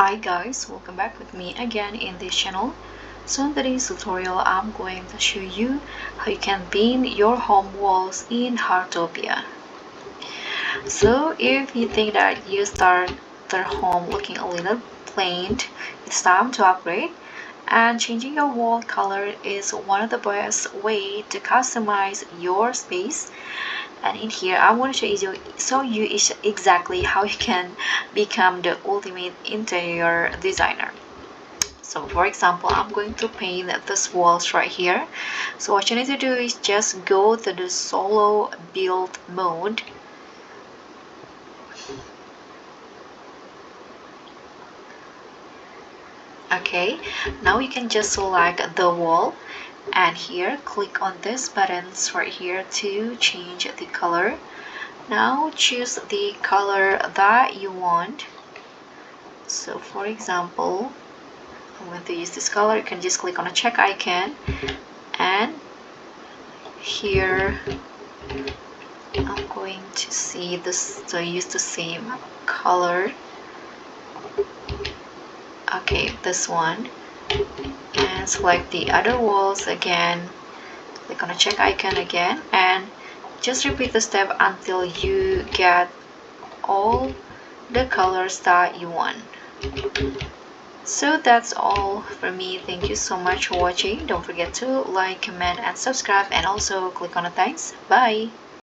Hi guys, welcome back with me again in this channel. So in today's tutorial, I'm going to show you how you can paint your home walls in Heartopia. So if you think that you start their home looking a little plain, it's time to upgrade. And changing your wall color is one of the best way to customize your space. And in here I want to show you exactly how you can become the ultimate interior designer. So for example, I'm going to paint this walls right here. So what you need to do is just go to the solo build mode. Okay, now you can just select the wall and here click on this buttons right here to change the color. Now choose the color that you want. So for example, I'm going to use this color. You can just click on a check icon and here I'm going to see this, so use the same color. Okay, this one, and select the other walls again. Click on a check icon again and just repeat the step until you get all the colors that you want. So that's all from me. Thank you so much for watching. Don't forget to like, comment and subscribe, and also click on the thanks. Bye.